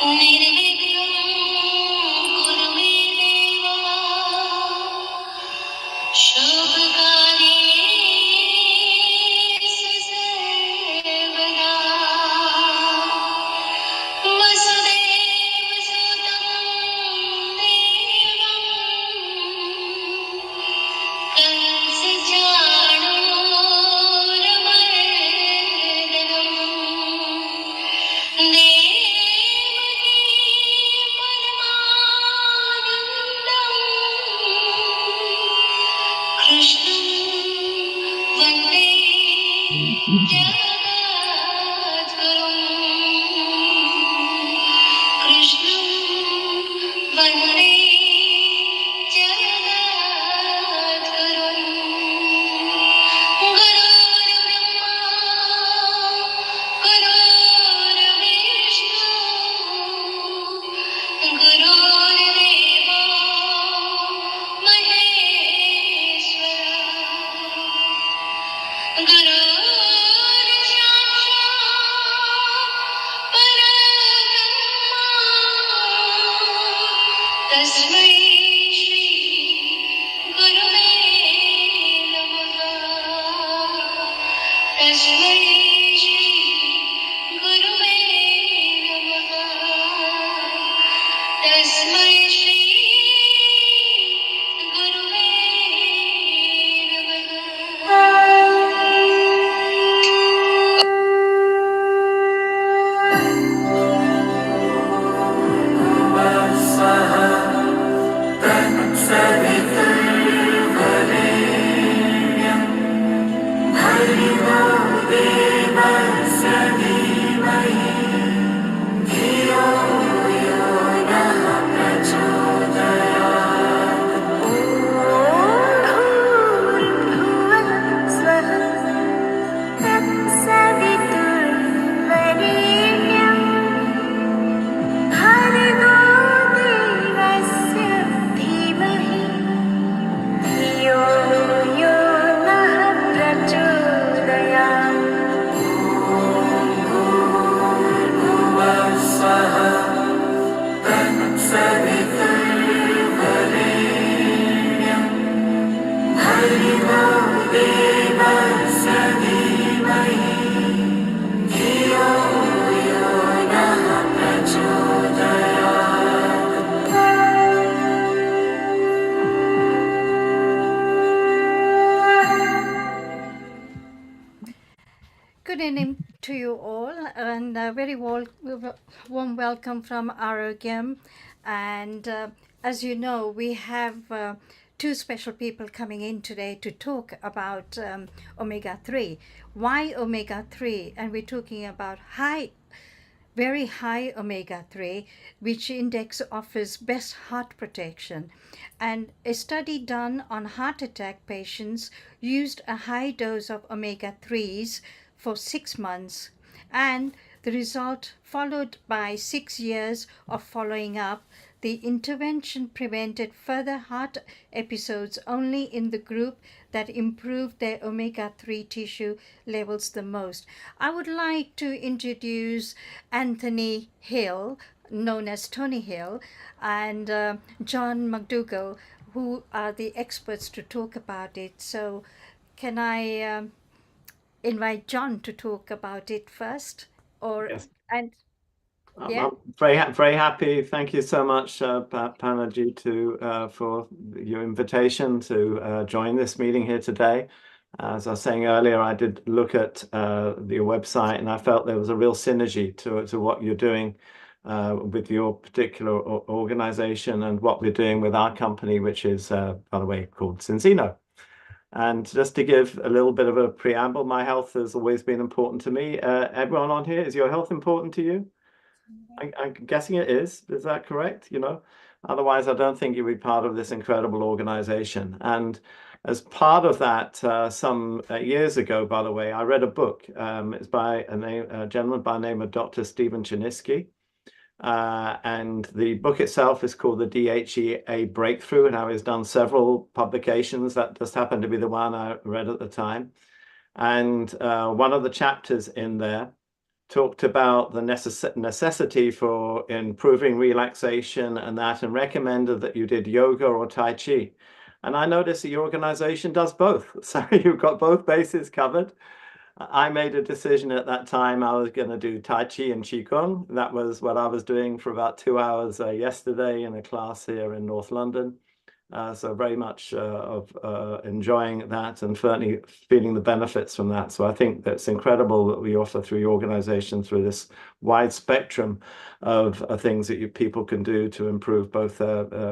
Good evening to you all, and a very warm welcome from Aarogyam. And as you know, we have two special people coming in today to talk about omega-3. Why omega-3? And we're talking about very high omega-3, which index offers best heart protection. And a study done on heart attack patients used a high dose of omega-3s for 6 months, and the result, followed by 6 years of following up, the intervention prevented further heart episodes only in the group that improved their omega-3 tissue levels the most. I would like to introduce Anthony Hill, known as Tony Hill, and John McDougall, who are the experts to talk about it. So can I invite John to talk about it first? Yes. And yeah. I'm very happy. Thank you so much, Panaji, for your invitation to join this meeting here today. As I was saying earlier, I did look at your website, and I felt there was a real synergy to what you're doing with your particular organization and what we're doing with our company, which is, by the way, called Cinzino. And just to give a little bit of a preamble, my health has always been important to me. Everyone on here, is your health important to you? I'm guessing it is. Is that correct? Otherwise, I don't think you'd be part of this incredible organization. And as part of that, some years ago, by the way, I read a book. It's by a gentleman by the name of Dr. Stephen Chiniski. And the book itself is called The DHEA Breakthrough, and he's done several publications. That just happened to be the one I read at the time. And one of the chapters in there talked about the necessity for improving relaxation and recommended that you did yoga or Tai Chi. And I noticed that your organization does both. So you've got both bases covered. I made a decision at that time I was going to do Tai Chi and Qigong. That was what I was doing for about 2 hours yesterday in a class here in North London. So very much of enjoying that and certainly feeling the benefits from that. So I think that's incredible that we offer through your organization through this wide spectrum of things that people can do to improve both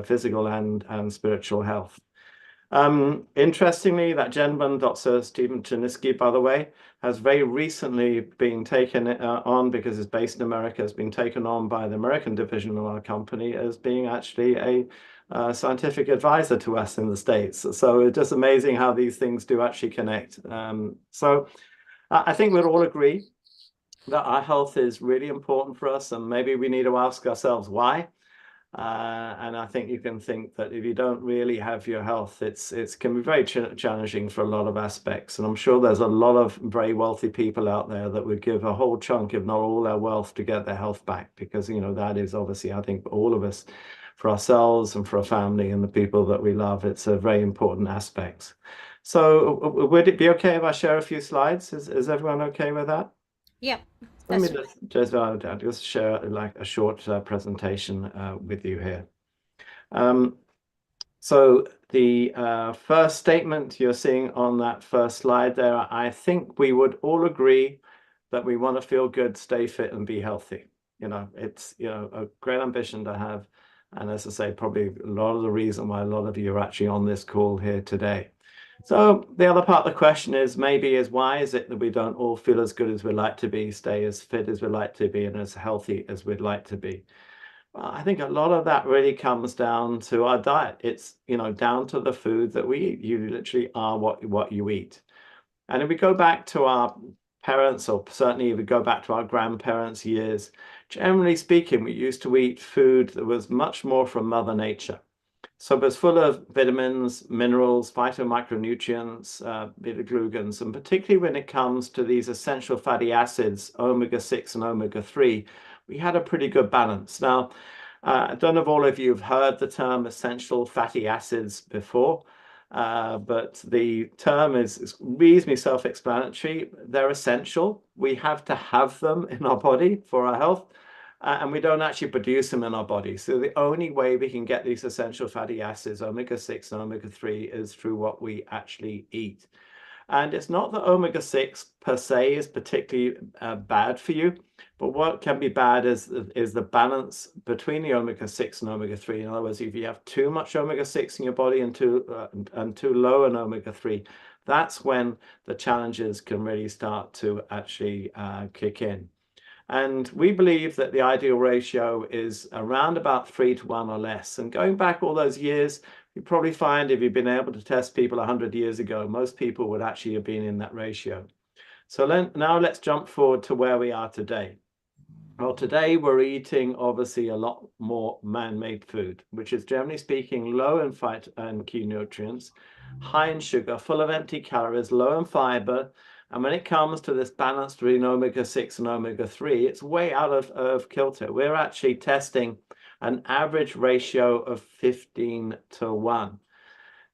physical and spiritual health. Interestingly, that gentleman, Dr. Stephen Chiniski, by the way, has very recently been taken on, because he's based in America, has been taken on by the American division of our company as being actually a scientific advisor to us in the States. So it's just amazing how these things do actually connect. So I think we'll all agree that our health is really important for us, and maybe we need to ask ourselves why. And I think you can think that if you don't really have your health, it can be very challenging for a lot of aspects. And I'm sure there's a lot of very wealthy people out there that would give a whole chunk, if not all their wealth, to get their health back, because, you know, that is obviously, I think, for all of us, for ourselves and for our family and the people that we love, it's a very important aspect. So would it be okay if I share a few slides? Is everyone okay with that? Yep, Let me that's fine. just share like a short presentation with you here. So the first statement you're seeing on that first slide there, I think we would all agree that we want to feel good, stay fit, and be healthy. You know, it's, you know, a great ambition to have. And as I say, probably a lot of the reason why a lot of you are actually on this call here today. So the other part of the question is why is it that we don't all feel as good as we'd like to be, stay as fit as we'd like to be, and as healthy as we'd like to be? Well, I think a lot of that really comes down to our diet. It's, you know, down to the food that we eat. You literally are what you eat. And if we go back to our parents, or certainly if we go back to our grandparents' years, generally speaking, we used to eat food that was much more from Mother Nature. So it's full of vitamins, minerals, phytomicronutrients, beta-glucans, and particularly when it comes to these essential fatty acids, omega-6 and omega-3, we had a pretty good balance. Now, I don't know if all of you have heard the term essential fatty acids before, but the term is reasonably self-explanatory. They're essential. We have to have them in our body for our health. And we don't actually produce them in our body. So the only way we can get these essential fatty acids, omega-6 and omega-3, is through what we actually eat. And it's not that omega-6 per se is particularly bad for you, but what can be bad is the balance between the omega-6 and omega-3. In other words, if you have too much omega-6 in your body and too low an omega-3, that's when the challenges can really start to actually kick in. And we believe that the ideal ratio is around about 3-to-1 or less. And going back all those years, you probably find if you've been able to test people 100 years ago, most people would actually have been in that ratio. So now let's jump forward to where we are today. Well, today we're eating obviously a lot more man-made food, which is generally speaking low in phyto and key nutrients, high in sugar, full of empty calories, low in fiber. And when it comes to this balance between omega-6 and omega-3, it's way out of kilter. We're actually testing an average ratio of 15-to-1.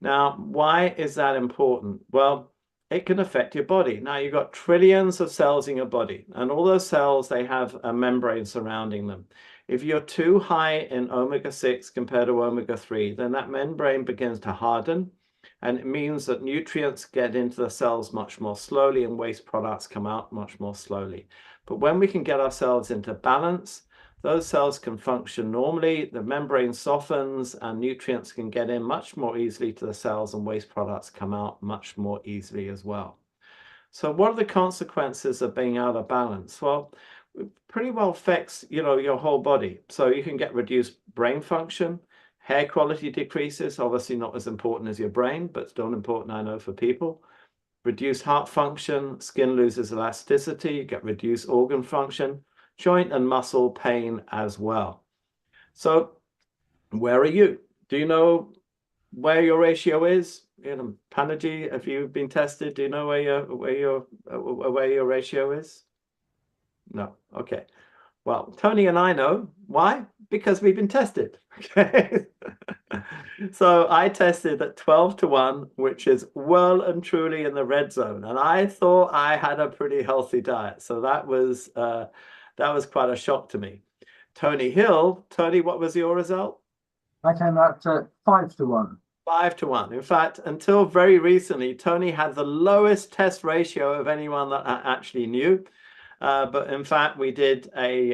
Now, why is that important? Well, it can affect your body. Now, you've got trillions of cells in your body, and all those cells, they have a membrane surrounding them. If you're too high in omega-6 compared to omega-3, then that membrane begins to harden, and it means that nutrients get into the cells much more slowly and waste products come out much more slowly. But when we can get ourselves into balance, those cells can function normally, the membrane softens, and nutrients can get in much more easily to the cells, and waste products come out much more easily as well. So what are the consequences of being out of balance? Well, it pretty well affects, you know, your whole body. So you can get reduced brain function, hair quality decreases, obviously not as important as your brain, but still important, I know, for people. Reduced heart function, skin loses elasticity, you get reduced organ function, joint and muscle pain as well. So where are you? Do you know where your ratio is? You know, Panaji, have you been tested? Do you know where your ratio is? No. Okay. Well, Tony and I know. Why? Because we've been tested. Okay. So I tested at 12 to 1, which is well and truly in the red zone. And I thought I had a pretty healthy diet. So that was quite a shock to me. Tony Hill, Tony, what was your result? I came out 5 to 1. 5 to 1. In fact, until very recently, Tony had the lowest test ratio of anyone that I actually knew. But in fact, we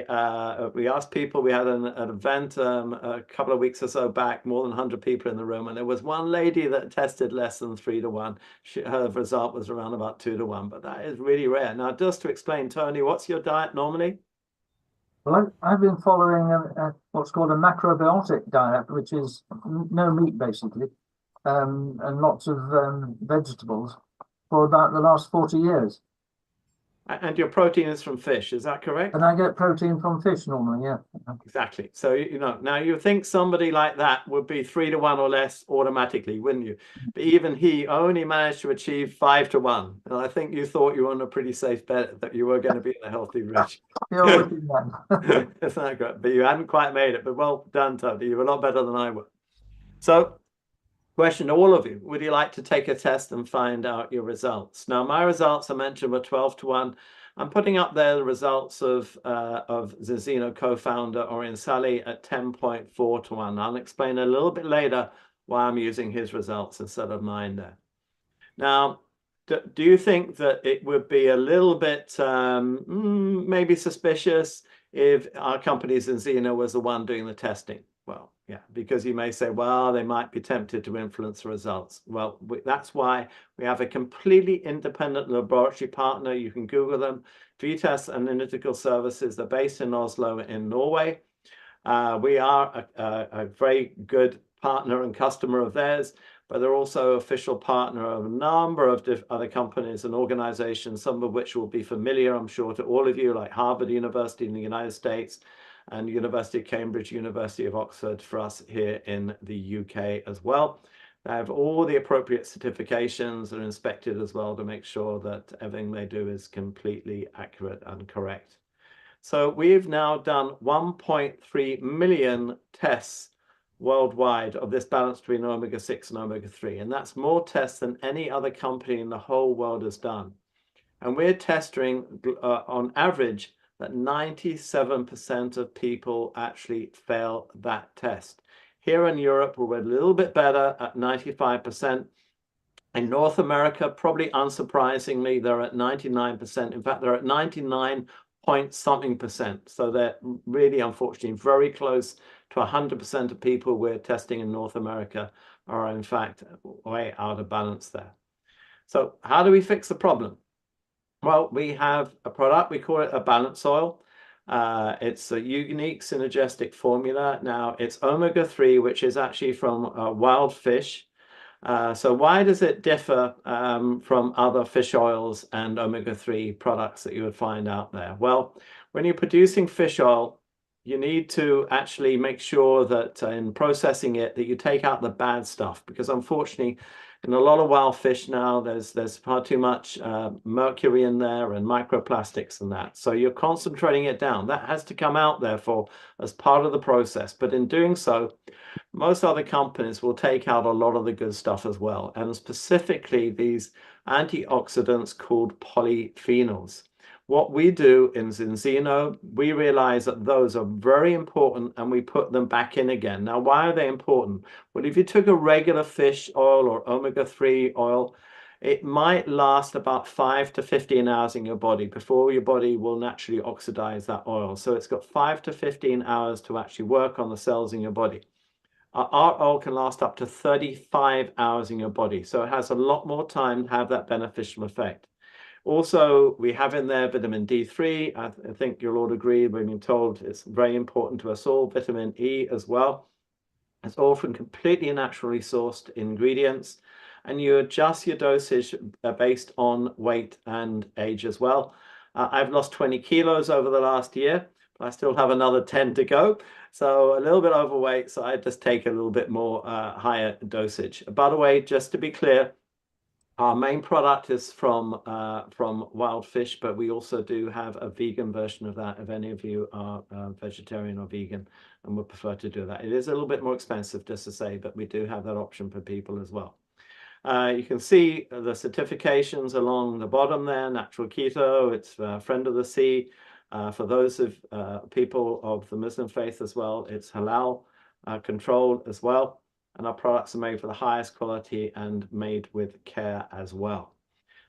asked people, we had an event a couple of weeks or so back, more than 100 people in the room, and there was one lady that tested less than 3 to 1. Her result was around about 2 to 1, but that is really rare. Now, just to explain, Tony, what's your diet normally? Well, I've been following what's called a macrobiotic diet, which is no meat basically, and lots of vegetables for about the last 40 years. And your protein is from fish, is that correct? And I get protein from fish normally, yeah. Exactly. So, now you think somebody like that would be 3 to 1 or less automatically, wouldn't you? But even he only managed to achieve 5 to 1. And I think you thought you were on a pretty safe bet that you were going to be in a healthy range. You're with them. It's not great, but you hadn't quite made it. But well done, Tony. You were a lot better than I was. So, question to all of you: would you like to take a test and find out your results? Now, my results I mentioned were 12 to 1. I'm putting up there the results of Zinzino co-founder Orion Sally at 10.4 to 1. I'll explain a little bit later why I'm using his results instead of mine there. Now, do you think that it would be a little bit maybe suspicious if our company Zinzino was the one doing the testing? Well, yeah, because you may say, well, they might be tempted to influence the results. Well, that's why we have a completely independent laboratory partner. You can Google them. Vitas Analytical Services. They're based in Oslo in Norway. We are a very good partner and customer of theirs, but they're also official partner of a number of other companies and organizations, some of which will be familiar, I'm sure, to all of you, like Harvard University in the United States, and University of Cambridge, University of Oxford for us here in the UK as well. They have all the appropriate certifications and inspected as well to make sure that everything they do is completely accurate and correct. So we've now done 1.3 million tests worldwide of this balance between omega-6 and omega-3, and that's more tests than any other company in the whole world has done. And we're testing on average that 97% of people actually fail that test. Here in Europe, we're a little bit better at 95%. In North America, probably unsurprisingly, they're at 99%. In fact, they're at 99 point something percent. So they're really, unfortunately, very close to 100% of people we're testing in North America are, in fact, way out of balance there. So how do we fix the problem? Well, we have a product, we call it a balance oil. It's a unique synergistic formula. Now, it's omega-3, which is actually from wild fish. So why does it differ from other fish oils and omega-3 products that you would find out there? Well, when you're producing fish oil, you need to actually make sure that in processing it, that you take out the bad stuff, because unfortunately, in a lot of wild fish now, there's far too much mercury in there and microplastics and that. So you're concentrating it down. That has to come out, therefore, as part of the process. But in doing so, most other companies will take out a lot of the good stuff as well, and specifically these antioxidants called polyphenols. What we do in Zinzino, we realize that those are very important and we put them back in again. Now, why are they important? Well, if you took a regular fish oil or omega-3 oil, it might last about 5 to 15 hours in your body before your body will naturally oxidize that oil. So it's got 5 to 15 hours to actually work on the cells in your body. Our oil can last up to 35 hours in your body. So it has a lot more time to have that beneficial effect. Also, we have in there vitamin D3. I think you'll all agree, we've been told it's very important to us all. Vitamin E as well. It's all from completely naturally sourced ingredients. And you adjust your dosage based on weight and age as well. I've lost 20 kilos over the last year. I still have another 10 to go. So a little bit overweight. So I just take a little bit more higher dosage. By the way, just to be clear, Our main product is from wild fish, but we also do have a vegan version of that if any of you are vegetarian or vegan and would prefer to do that. It is a little bit more expensive, just to say, but we do have that option for people as well. You can see the certifications along the bottom there. Natural keto, it's friend of the sea. For those of people of the Muslim faith as well, it's halal controlled as well. And our products are made for the highest quality and made with care as well.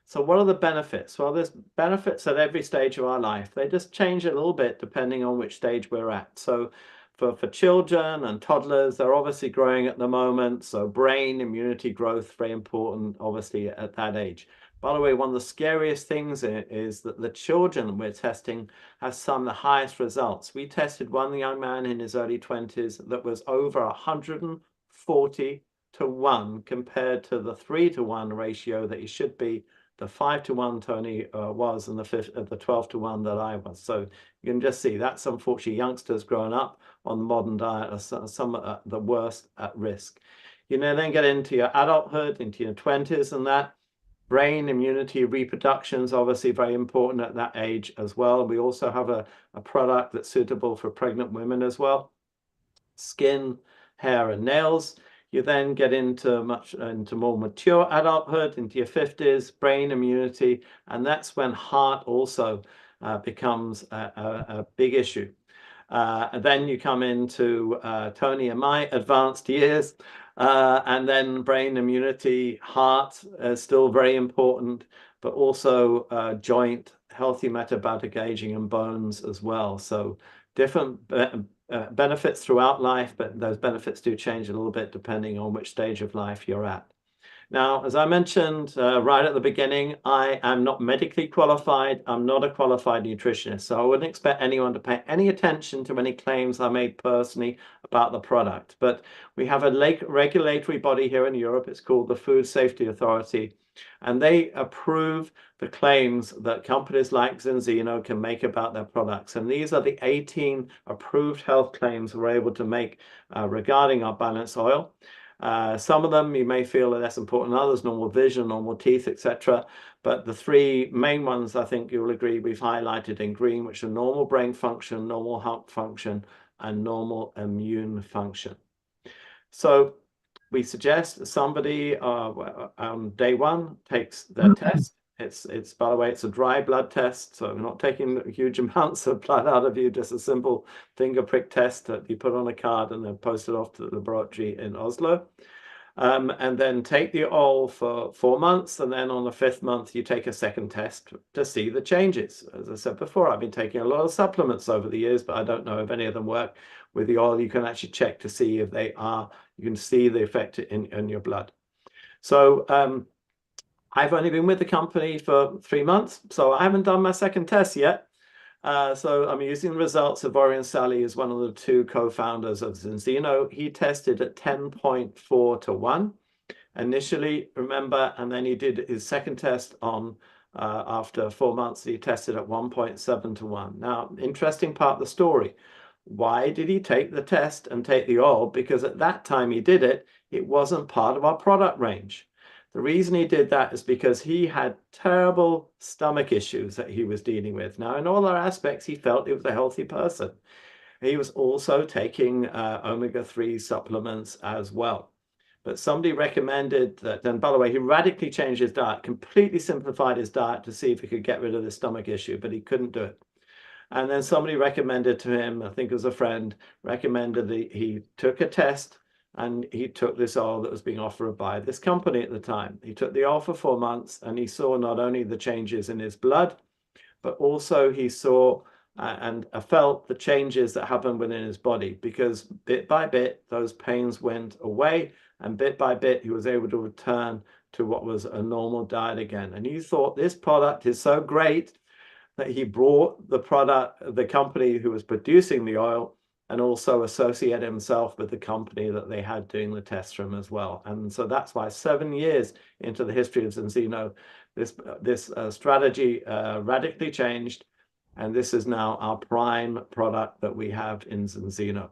So what are the benefits? Well, there's benefits at every stage of our life. They just change a little bit depending on which stage we're at. So for children and toddlers, they're obviously growing at the moment. So brain immunity growth, very important, obviously, at that age. By the way, one of the scariest things is that the children we're testing have some of the highest results. We tested one young man in his early 20s that was over 140 to 1 compared to the 3 to 1 ratio that he should be, the 5 to 1 Tony was, and the 12 to 1 that I was. So you can just see that's unfortunately youngsters growing up on the modern diet are some of the worst at risk. You know, then get into your adulthood, into your 20s, and that brain immunity, reproduction is obviously very important at that age as well. We also have a product that's suitable for pregnant women as well. Skin, hair, and nails. You then get into more mature adulthood, into your 50s, brain immunity, and that's when heart also becomes a big issue. And then you come into Tony and my advanced years, and then brain immunity, heart is still very important, but also joint, healthy metabolic aging, and bones as well. So different benefits throughout life, but those benefits do change a little bit depending on which stage of life you're at. Now, as I mentioned right at the beginning, I am not medically qualified. I'm not a qualified nutritionist, so I wouldn't expect anyone to pay any attention to any claims I made personally about the product. But we have a regulatory body here in Europe. It's called the Food Safety Authority, and they approve the claims that companies like Zinzino can make about their products. And these are the 18 approved health claims we're able to make regarding our balanced oil. Some of them you may feel are less important than others, normal vision, normal teeth, etc. But the three main ones, I think you'll agree, we've highlighted in green, which are normal brain function, normal heart function, and normal immune function. So we suggest somebody on day one takes their test. It's by the way, it's a dry blood test, so we're not taking huge amounts of blood out of you, just a simple finger prick test that you put on a card and then post it off to the laboratory in Oslo. And then take the oil for 4 months, and then on the 5th month you take a second test to see the changes. As I said before, I've been taking a lot of supplements over the years, but I don't know if any of them work. With the oil, you can actually check to see if they are, you can see the effect in your blood. So I've only been with the company for 3 months, so I haven't done my second test yet. So I'm using the results of Orion Sally as one of the 2 co-founders of Zinzino. He tested at 10.4 to 1 initially, remember, and then he did his second test on after 4 months, he tested at 1.7 to 1. Now, interesting part of the story. Why did he take the test and take the oil? Because at that time he did it, it wasn't part of our product range. The reason he did that is because he had terrible stomach issues that he was dealing with. Now, in all other aspects, he felt he was a healthy person. He was also taking omega-3 supplements as well. But somebody recommended that, and by the way, he radically changed his diet, completely simplified his diet to see if he could get rid of the stomach issue, but he couldn't do it. And then somebody recommended to him, I think it was a friend, recommended that he took a test, and he took this oil that was being offered by this company at the time. He took the oil for 4 months, and he saw not only the changes in his blood, but also he saw and felt the changes that happened within his body, because bit by bit, those pains went away, and bit by bit, he was able to return to what was a normal diet again. And he thought this product is so great that he brought the company who was producing the oil, and also associate himself with the company that they had doing the test from as well. And so that's why 7 years into the history of Zinzino, this strategy radically changed, and this is now our prime product that we have in Zinzino.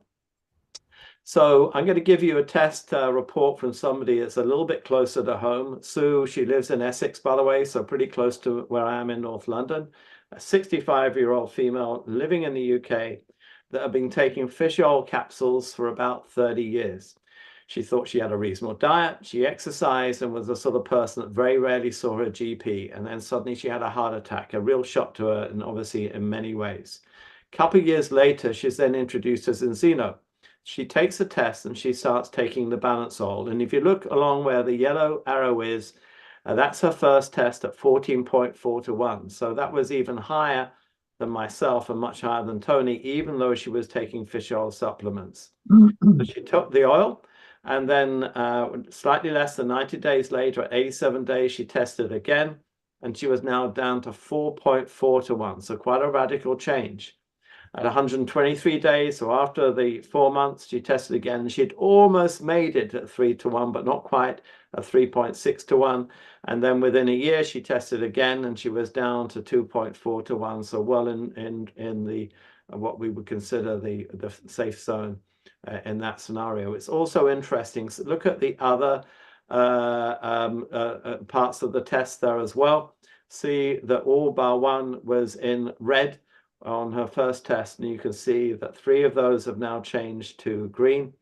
So I'm going to give you a test report from somebody that's a little bit closer to home. Sue, she lives in Essex, by the way, so pretty close to where I am in North London. A 65-year-old female living in the UK that had been taking fish oil capsules for about 30 years. She thought she had a reasonable diet. She exercised and was the sort of person that very rarely saw her GP. And then suddenly she had a heart attack, a real shock to her, and obviously in many ways. A couple of years later, she's then introduced to Zinzino. She takes a test and she starts taking the balance oil. And if you look along where the yellow arrow is, that's her first test at 14.4 to 1. So that was even higher than myself and much higher than Tony, even though she was taking fish oil supplements. So she took the oil, and then slightly less than 90 days later, at 87 days, she tested again, and she was now down to 4.4 to 1. So quite a radical change. At 123 days, so after the 4 months, she tested again. She'd almost made it at 3 to 1, but not quite, at 3.6 to 1. And then within a year, she tested again, and she was down to 2.4 to 1. So well in the what we would consider the safe zone in that scenario. It's also interesting. So look at the other parts of the test there as well. See that all bar one was in red on her first test, and you can see that 3 of those have now changed to green,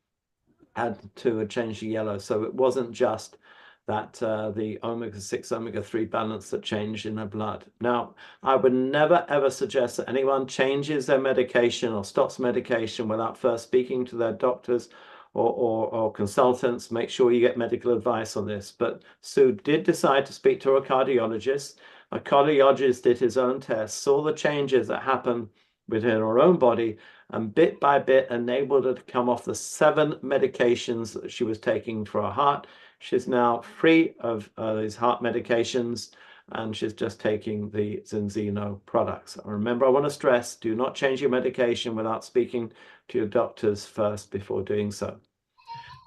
and 2 had changed to yellow. So it wasn't just that the omega-6, omega-3 balance that changed in her blood. Now, I would never ever suggest that anyone changes their medication or stops medication without first speaking to their doctors or consultants. Make sure you get medical advice on this. But Sue did decide to speak to a cardiologist. A cardiologist did his own test, saw the changes that happened within her own body, and bit by bit enabled her to come off the 7 medications that she was taking for her heart. She's now free of these heart medications, and she's just taking the Zinzino products. Remember, I want to stress, do not change your medication without speaking to your doctors first before doing so.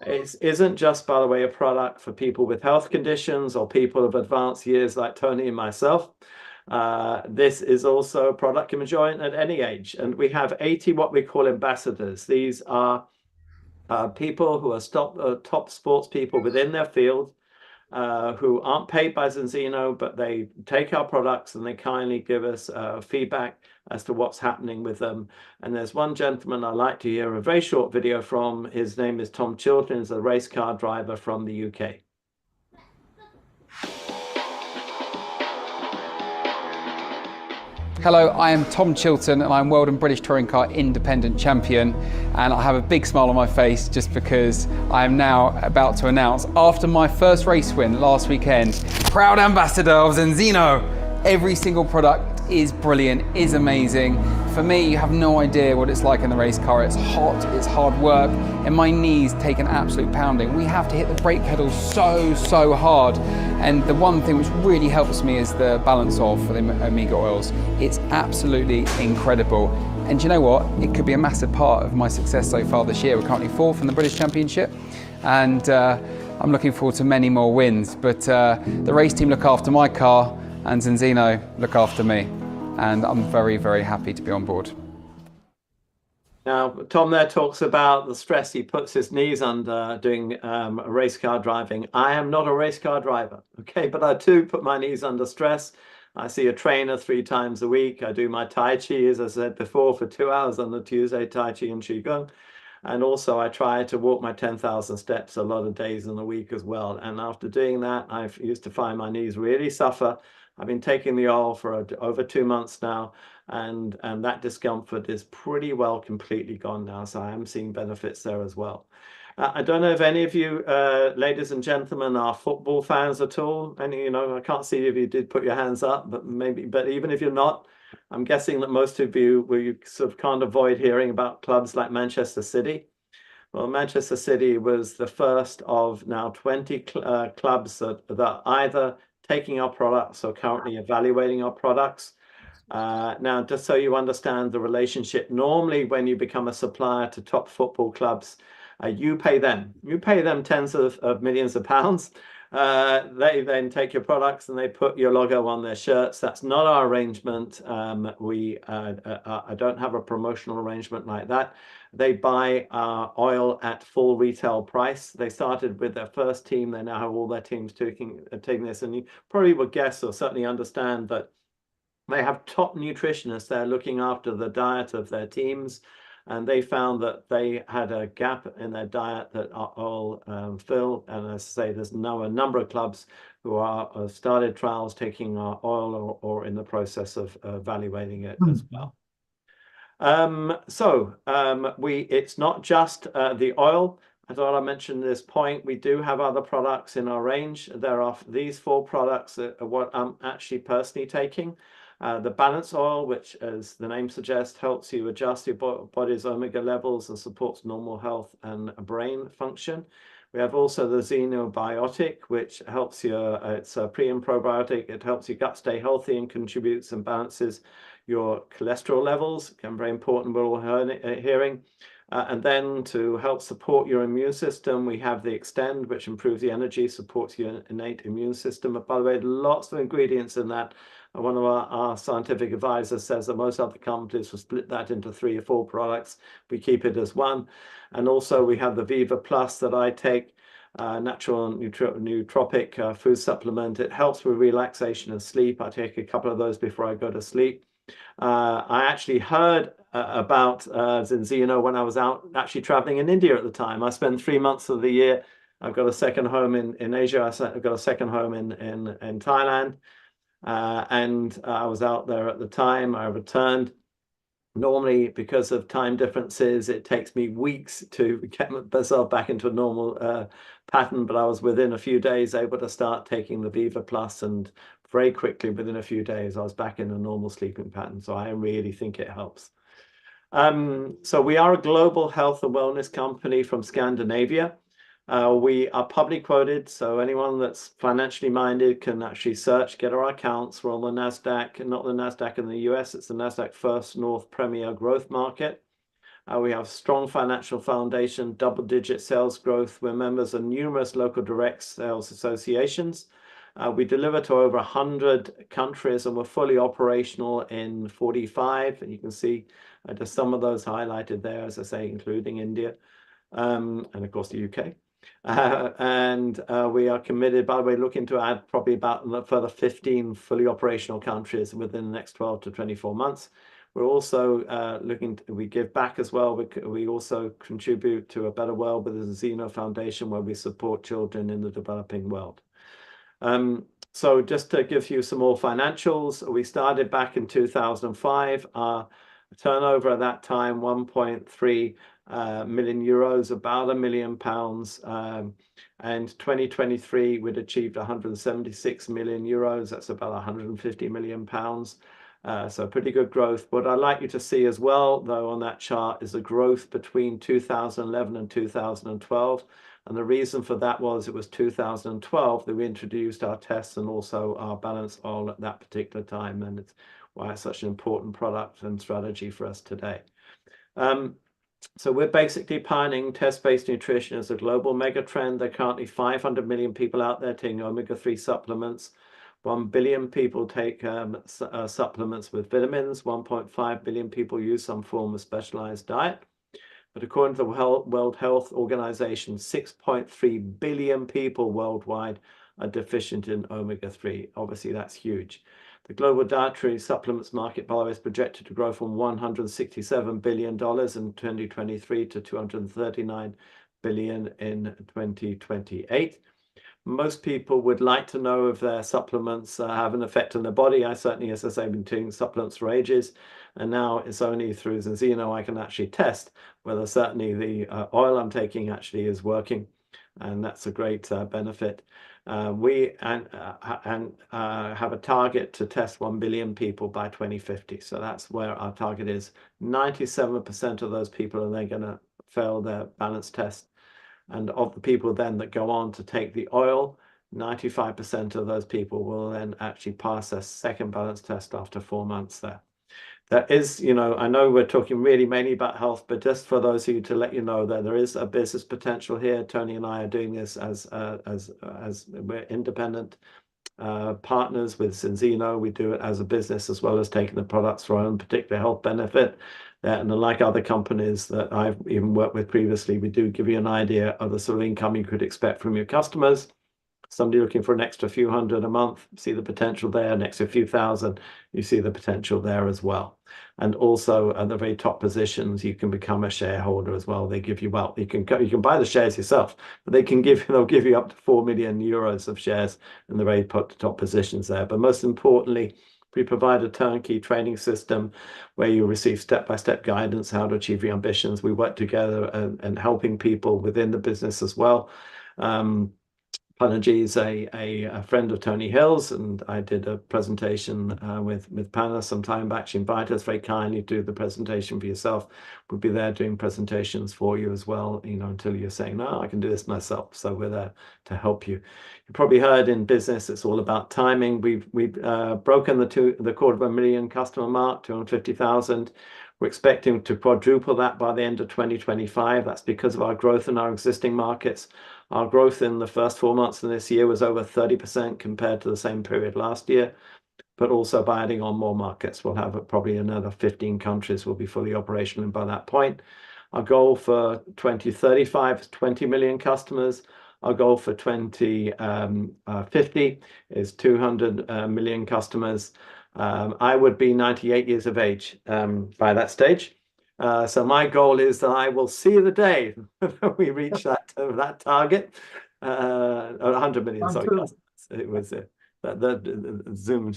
It isn't just, by the way, a product for people with health conditions or people of advanced years like Tony and myself. This is also a product you can enjoy at any age. And we have 80 what we call ambassadors. These are people who are top sports people within their field, who aren't paid by Zinzino, but they take our products and they kindly give us feedback as to what's happening with them. And there's one gentleman I'd like to hear a very short video from. His name is Tom Chilton. He's a race car driver from the UK. Hello, I am Tom Chilton and I'm World and British Touring Car Independent Champion, and I have a big smile on my face just because I am now about to announce, after my first race win last weekend, proud ambassador of Zinzino. Every single product is brilliant, is amazing. For me, you have no idea what it's like in the race car. It's hot, it's hard work, and my knees take an absolute pounding. We have to hit the brake pedals so hard. And the one thing which really helps me is the balance oil for the Omega oils. It's absolutely incredible. And do you know what? It could be a massive part of my success so far this year. We're currently 4th in the British Championship, and I'm looking forward to many more wins. But the race team look after my car, and Zinzino look after me. And I'm very happy to be on board. Now, Tom there talks about the stress he puts his knees under doing race car driving. I am not a race car driver, okay, but I do put my knees under stress. I see a trainer 3 times a week. I do my Tai Chi, as I said before, for 2 hours on the Tuesday, Tai Chi and Qigong. And also I try to walk my 10,000 steps a lot of days in the week as well. And after doing that, I've used to find my knees really suffer. I've been taking the oil for over 2 months now, and that discomfort is pretty well completely gone now. So I am seeing benefits there as well. I don't know if any of you, ladies and gentlemen, are football fans at all. Any, I can't see if you did put your hands up, but even if you're not, I'm guessing that most of you sort of can't avoid hearing about clubs like Manchester City. Well, Manchester City was the first of now 20 clubs that are either taking our products or currently evaluating our products. Now, just so you understand the relationship, normally when you become a supplier to top football clubs, you pay them tens of millions of pounds. They then take your products and they put your logo on their shirts. That's not our arrangement. I don't have a promotional arrangement like that. They buy oil at full retail price. They started with their first team. They now have all their teams taking this. And you probably would guess or certainly understand that they have top nutritionists there looking after the diet of their teams. And they found that they had a gap in their diet that oil fill. And as I say, there's now a number of clubs who are started trials taking our oil or in the process of evaluating it as well. It's not just the oil. I thought I mentioned this point. We do have other products in our range. There are these 4 products that are what I'm actually personally taking. The balance oil, which as the name suggests, helps you adjust your body's omega levels and supports normal health and brain function. We have also the xenobiotic, which helps it's a pre and probiotic. It helps your gut stay healthy and contributes and balances your cholesterol levels. Again, very important, we're all hearing. And then to help support your immune system, we have the Extend, which improves the energy, supports your innate immune system. But by the way, lots of ingredients in that. One of our scientific advisors says that most other companies will split that into 3 or 4 products. We keep it as one. And also we have the Viva Plus that I take, natural nootropic food supplement. It helps with relaxation and sleep. I take a couple of those before I go to sleep. I actually heard about Zinzino when I was out actually traveling in India at the time. I spend 3 months of the year. I've got a second home in Asia. I've got a second home in Thailand. And I was out there at the time. I returned. Normally, because of time differences, it takes me weeks to get myself back into a normal pattern, but I was within a few days able to start taking the Viva Plus, and very quickly, within a few days, I was back in a normal sleeping pattern. So I really think it helps. So we are a global health and wellness company from Scandinavia. We are publicly quoted, so anyone that's financially minded can actually search, get our accounts. We're on the NASDAQ, not the NASDAQ in the US, it's the NASDAQ First North Premier Growth Market. We have strong financial foundation, double-digit sales growth. We're members of numerous local direct sales associations. We deliver to over 100 countries, and we're fully operational in 45. And you can see just some of those highlighted there, as I say, including India, and of course the UK. We are committed, by the way, looking to add probably about a further 15 fully operational countries within the next 12 to 24 months. We're also we give back as well. We also contribute to a better world with the Xeno Foundation, where we support children in the developing world. So just to give you some more financials, we started back in 2005. Our turnover at that time, 1.3 million euros, about £1 million. And 2023, we'd achieved 176 million euros. That's about 150 million pounds. So pretty good growth. What I'd like you to see as well, though, on that chart is the growth between 2011 and 2012. And the reason for that was it was 2012 that we introduced our tests and also our balance oil at that particular time. And it's why it's such an important product and strategy for us today. So we're basically pioneering test-based nutrition as a global mega trend. There are currently 500 million people out there taking omega-3 supplements. 1 billion people take supplements with vitamins. 1.5 billion people use some form of specialized diet. But according to the World Health Organization, 6.3 billion people worldwide are deficient in omega-3. Obviously, that's huge. The global dietary supplements market, by the way, is projected to grow from $167 billion in 2023 to $239 billion in 2028. Most people would like to know if their supplements have an effect on their body. I certainly, as I say, have been taking supplements for ages. And now it's only through Zinzino I can actually test whether certainly the oil I'm taking actually is working. And that's a great benefit. We have a target to test 1 billion people by 2050. So that's where our target is. 97% of those people are then going to fail their balance test. And of the people then that go on to take the oil, 95% of those people will then actually pass their second balance test after 4 months there. there is, I know we're talking really mainly about health, but just for those of you to let you know that there is a business potential here. Tony and I are doing this as we're independent partners with Zinzino. We do it as a business as well as taking the products for our own particular health benefit. And like other companies that I've even worked with previously, we do give you an idea of the sort of income you could expect from your customers. Somebody looking for an extra few hundred a month, see the potential there. An extra few thousand, you see the potential there as well. And also at the very top positions, you can become a shareholder as well. They give you, well, you can buy the shares yourself, but they'll give you up to 4 million euros of shares in the very top positions there. But most importantly, we provide a turnkey training system where you receive step-by-step guidance how to achieve your ambitions. We work together and helping people within the business as well. Panergy is a friend of Tony Hill's, and I did a presentation with Panna some time back. She invited us very kindly to do the presentation for yourself. We'll be there doing presentations for you as well, until you're saying, no, I can do this myself. So we're there to help you. You probably heard in business, it's all about timing. We've broken the 250,000 customer mark, 250,000. We're expecting to quadruple that by the end of 2025. That's because of our growth in our existing markets. Our growth in the first 4 months of this year was over 30% compared to the same period last year. But also by adding on more markets, we'll have probably another 15 countries will be fully operational by that point. Our goal for 2035 is 20 million customers. Our goal for 2050 is 200 million customers. I would be 98 years of age by that stage. So my goal is that I will see the day that we reach that target. 100 million, sorry. It was the Zoom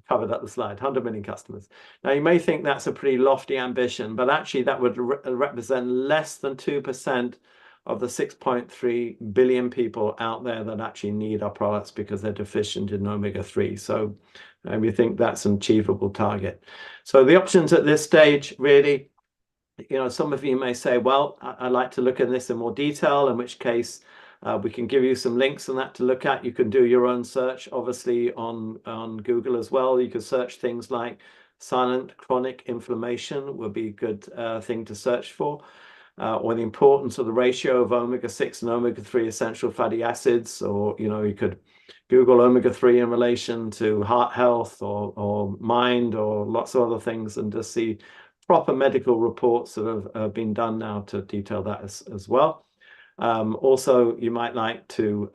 covered up the slide. 100 million customers. Now you may think that's a pretty lofty ambition, but actually that would represent less than 2% of the 6.3 billion people out there that actually need our products because they're deficient in omega-3. So we think that's an achievable target. So the options at this stage, really, some of you may say, well, I'd like to look at this in more detail, in which case we can give you some links on that to look at. You can do your own search, obviously, on Google as well. You could search things like silent chronic inflammation would be a good thing to search for. Or the importance of the ratio of omega-6 and omega-3 essential fatty acids, or you could Google omega-3 in relation to heart health or mind or lots of other things and just see proper medical reports that have been done now to detail that as well. Also, you might like to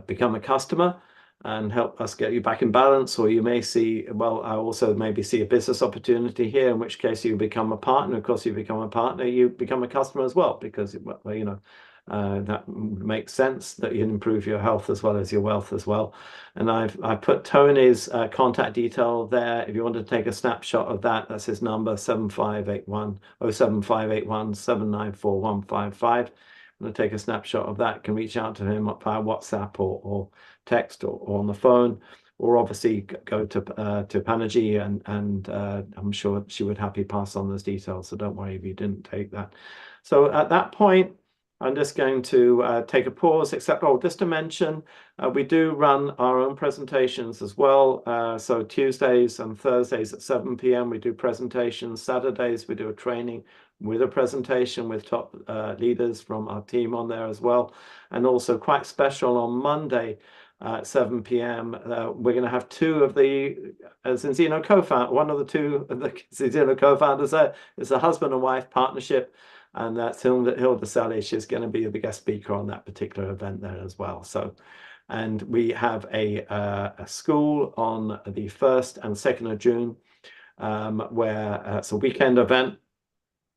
become a customer and help us get you back in balance, or you may see, well, I also maybe see a business opportunity here, in which case you become a partner. Of course, you become a partner, you become a customer as well, because that makes sense that you improve your health as well as your wealth as well. And I've put Tony's contact detail there. If you want to take a snapshot of that, that's his number, 07581 794 155. I'm going to take a snapshot of that. You can reach out to him via WhatsApp or text or on the phone, or obviously go to Panergy and I'm sure she would happily pass on those details. So don't worry if you didn't take that. So at that point, I'm just going to take a pause, except, just to mention, we do run our own presentations as well. So Tuesdays and Thursdays at 7 p.m. we do presentations. Saturdays we do a training with a presentation with top leaders from our team on there as well. And also quite special on Monday at 7 p.m. We're going to have two of the Zinzino co-founders. One of the two of the Zinzino co-founders is a husband and wife partnership. And that's Hilda Salish is going to be the guest speaker on that particular event there as well. So, and we have a school on the 1st and 2nd of June, where it's a weekend event.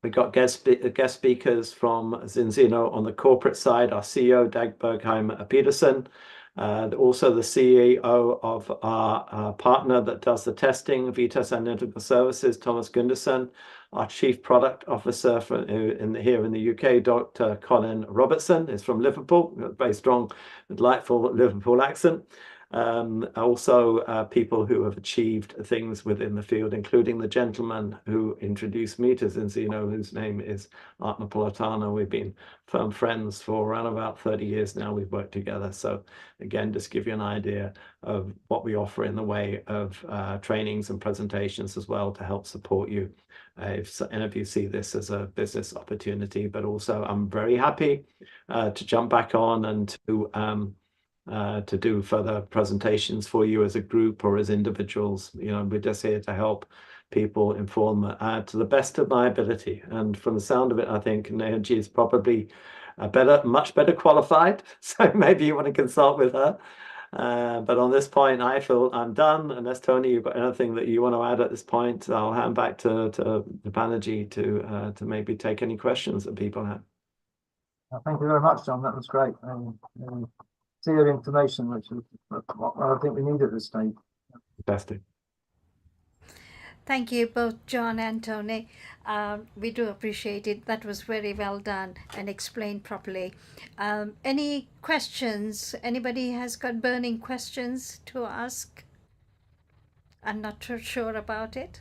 We got guest speakers from Zinzino on the corporate side, our CEO, Dag Bergheim Peterson, also the CEO of our partner that does the testing, Vitas Analytical Services, Thomas Gunderson, our Chief Product Officer here in the UK, Dr. Colin Robertson, is from Liverpool, very strong, delightful Liverpool accent. Also people who have achieved things within the field, including the gentleman who introduced me to Zinzino, whose name is Art Napolitano. We've been firm friends for around about 30 years now. We've worked together. So again, just give you an idea of what we offer in the way of trainings and presentations as well to help support you if any of you see this as a business opportunity. But also I'm very happy to jump back on and to do further presentations for you as a group or as individuals. You know, we're just here to help people inform to the best of my ability. And from the sound of it, I think Neoji is probably much better qualified. So maybe you want to consult with her. But on this point, I feel I'm done. Unless Tony, you've got anything that you want to add at this point, I'll hand back to Banerjee to maybe take any questions that people have. Thank you very much, John. That was great. Clear information, which is what I think we need at this stage. Fantastic. Thank you both, John and Tony. We do appreciate it. That was very well done and explained properly. Any questions? Anybody has got burning questions to ask? I'm not too sure about it.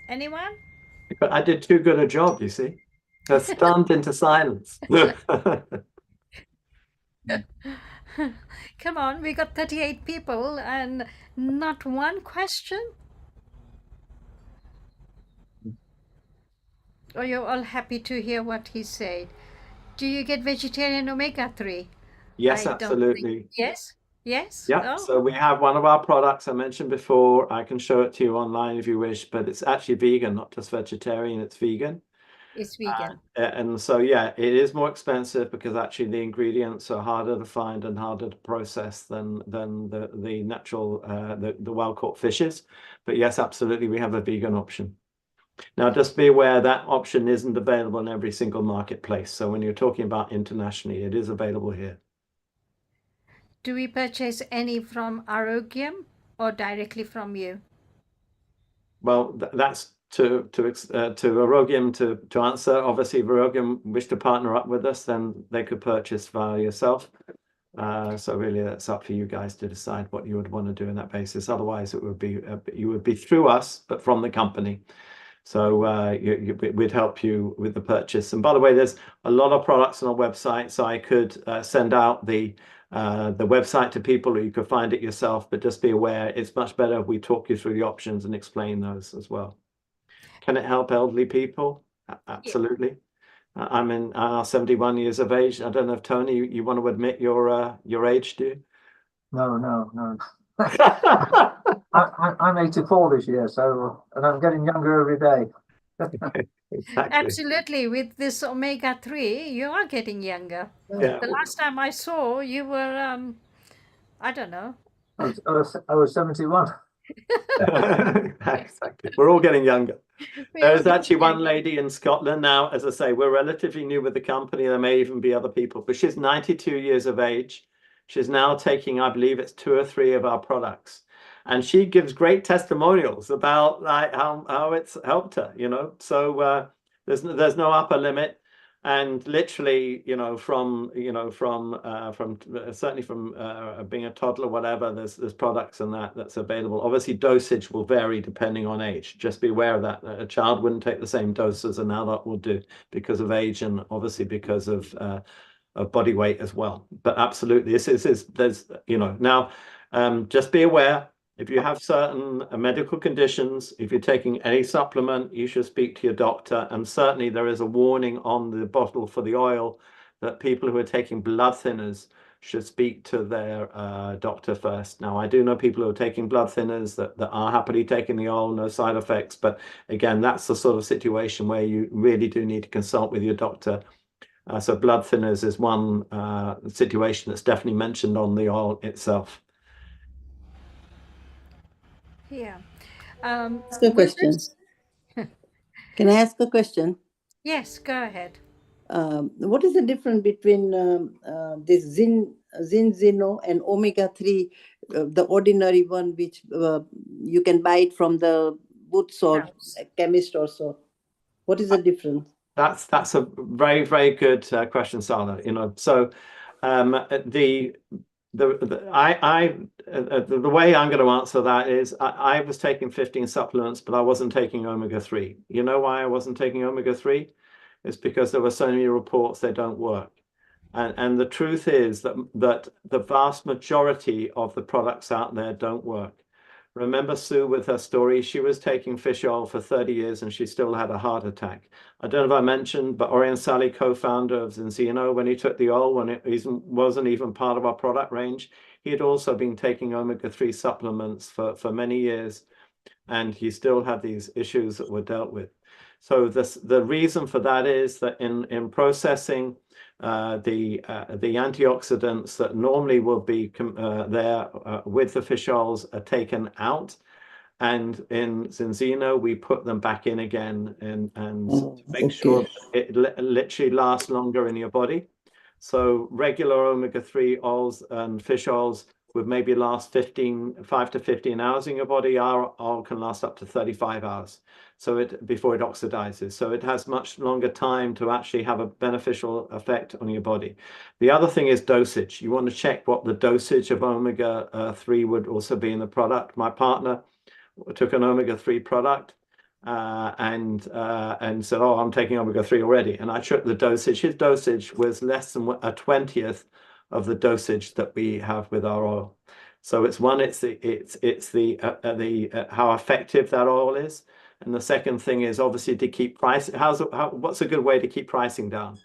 Anyone? But I did too good a job, you see. They're stunned into silence. Come on, we got 38 people and not one question? Or you're all happy to hear what he said? Do you get vegetarian omega-3? Yes, absolutely. Yes? Yes? Yeah, Oh. so we have one of our products I mentioned before. I can show it to you online if you wish, but it's actually vegan, not just vegetarian, it's vegan. It's vegan. And so, yeah, it is more expensive because actually the ingredients are harder to find and harder to process than the natural, the wild-caught fishes. But yes, absolutely, we have a vegan option. Now, just be aware that option isn't available in every single marketplace. So when you're talking about internationally, it is available here. Do we purchase any from Aarogyam or directly from you? Well, that's to Aarogyam to answer. Obviously, if Aarogyam wish to partner up with us, then they could purchase via yourself. So really, that's up for you guys to decide what you would want to do on that basis. Otherwise, it would be you would be through us, but from the company. So we'd help you with the purchase. And by the way, there's a lot of products on our website, so I could send out the website to people, or you could find it yourself. But just be aware, it's much better if we talk you through the options and explain those as well. Can it help elderly people? Absolutely. Yeah. I'm 71 years of age. I don't know if Tony, you want to admit your age, do you? No. I'm 84 this year, so and I'm getting younger every day. Okay, exactly. Absolutely. With this omega-3, you are getting younger. Yeah. The last time I saw you were, I don't know. I was 71. Exactly. We're all getting younger. There's actually one lady in Scotland now, as I say, we're relatively new with the company. There may even be other people, but she's 92 years of age. She's now taking, I believe it's 2 or 3 of our products. And she gives great testimonials about like how it's helped her, you know. So there's no upper limit. And literally, you know, from certainly from being a toddler, whatever, there's products and that's available. Obviously, dosage will vary depending on age. Just be aware of that. A child wouldn't take the same dose as an adult will do because of age and obviously because of body weight as well. But absolutely, there's you know, now just be aware. If you have certain medical conditions, if you're taking any supplement, you should speak to your doctor. And certainly there is a warning on the bottle for the oil that people who are taking blood thinners should speak to their doctor first. Now, I do know people who are taking blood thinners that are happily taking the oil, no side effects. But again, that's the sort of situation where you really do need to consult with your doctor. So blood thinners is one situation that's definitely mentioned on the oil itself. Yeah. Ask a question. Can I ask a question? Yes, go ahead. What is the difference between this Zinzino and Omega-3, the ordinary one, which you can buy it from the booths or chemist or so? What is the difference? That's a very, very good question, Sala. So the way I'm going to answer that is I was taking 15 supplements, but I wasn't taking omega-3. You know why I wasn't taking omega-3? It's because there were so many reports they don't work. And the truth is that the vast majority of the products out there don't work. Remember Sue with her story? She was taking fish oil for 30 years and she still had a heart attack. I don't know if I mentioned, but Orion Sally, co-founder of Zinzino, when he took the oil, when it wasn't even part of our product range, he had also been taking omega-3 supplements for many years, and he still had these issues that were dealt with. So the reason for that is that in processing, the antioxidants that normally will be there with the fish oils are taken out, and in Zinzino we put them back in again and to make sure it literally lasts longer in your body. So regular omega-3 oils and fish oils would maybe last 5 to 15 hours in your body. Our oil can last up to 35 hours. So before it oxidizes. So it has much longer time to actually have a beneficial effect on your body. The other thing is dosage. You want to check what the dosage of omega-3 would also be in the product. My partner took an omega-3 product and said, oh, I'm taking omega-3 already. And I checked the dosage. His dosage was less than a 20th of the dosage that we have with our oil. So it's how effective that oil is. And the second thing is obviously to keep price. What's a good way to keep pricing down?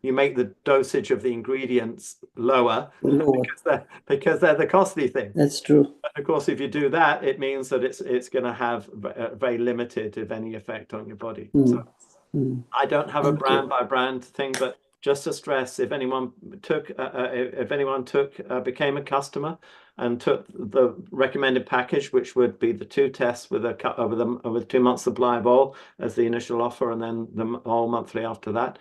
You make the dosage of the ingredients lower. Because they're the costly thing. That's true. But of course, if you do that, it means that it's going to have a very limited, if any, effect on your body. So I don't have a brand by brand thing, but just to stress, if anyone became a customer and took the recommended package, which would be the 2 tests with a 2 month supply of oil as the initial offer, and then the oil monthly after that.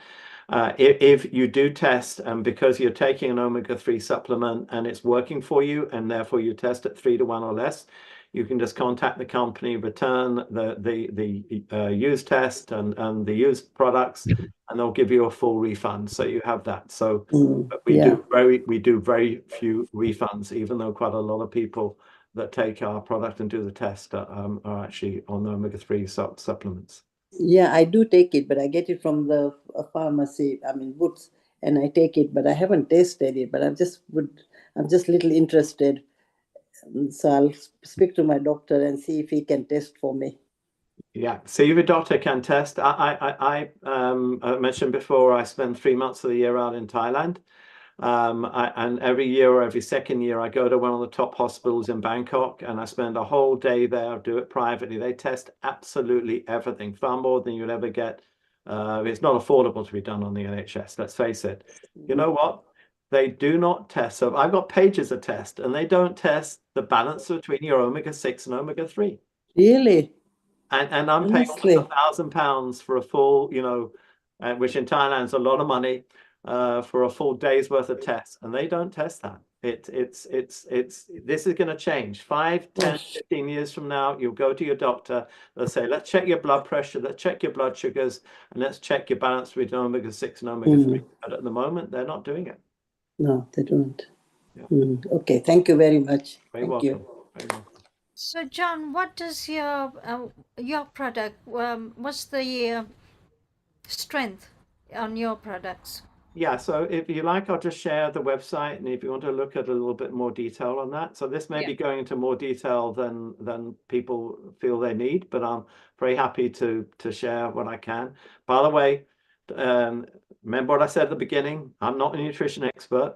If you do test, and because you're taking an omega-3 supplement and it's working for you, and therefore you test at 3 to 1 or less, you can just contact the company, return the used test and the used products, and they'll give you a full refund. So you have that. So we do very few refunds, even though quite a lot of people that take our product and do the test are actually on the omega-3 supplements. Yeah, I do take it, but I get it from the pharmacy, Boots, and I take it, but I haven't tasted it, but I'm just a little interested. So I'll speak to my doctor and see if he can test for me. Yeah, see if a doctor can test. I mentioned before, I spend 3 months of the year out in Thailand. And every year or every second year, I go to one of the top hospitals in Bangkok and I spend a whole day there, do it privately. They test absolutely everything, far more than you'll ever get. It's not affordable to be done on the NHS, let's face it. You know what? They do not test. So I've got pages of tests, and they don't test the balance between your omega-6 and omega-3. Really? And I'm paying almost £1,000 for a full, which in Thailand is a lot of money. For a full day's worth of tests, and they don't test that. This is going to change. 5, 10, 15 years from now, you'll go to your doctor, they'll say, let's check your blood pressure, let's check your blood sugars, and let's check your balance between omega-6 and omega-3. But at the moment, they're not doing it. No, they don't. Yeah. Okay, thank you very much. Thank you. Very welcome. So John, what does your product, what's the strength on your products? Yeah, so if you like, I'll just share the website, and if you want to look at a little bit more detail on that. So this may be going into more detail than people feel they need, but I'm very happy to share what I can. By the way, remember what I said at the beginning? I'm not a nutrition expert.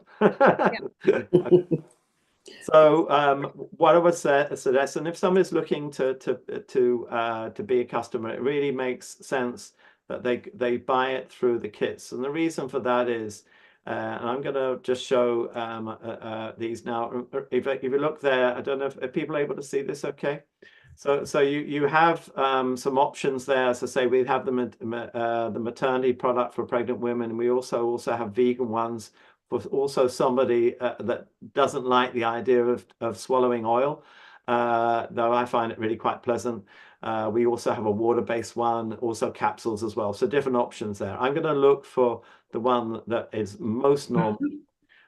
So what I would suggest, and if somebody's looking to be a customer, it really makes sense that they buy it through the kits. And the reason for that is, and I'm going to just show these now. If you look there, I don't know if people are able to see this okay. So you have some options there. As I say, we have the maternity product for pregnant women. We also have vegan ones for also somebody that doesn't like the idea of swallowing oil. though I find it really quite pleasant. We also have a water-based one, also capsules as well. So different options there. I'm going to look for the one that is most normal.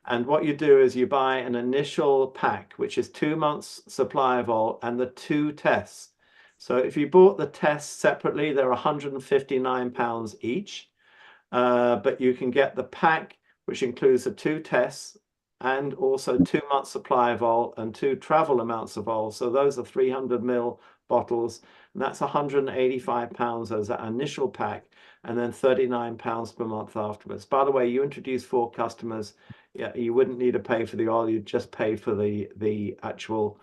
And what you do is you buy an initial pack, which is 2 months supply of oil and the 2 tests. So if you bought the tests separately, they're £159 each. But you can get the pack, which includes the 2 tests and also 2 months supply of oil and 2 travel amounts of oil. So those are 300 ml bottles, and that's £185 as that initial pack, and then £39 per month afterwards. By the way, you introduce 4 customers, yeah, you wouldn't need to pay for the oil, you'd just pay for the actual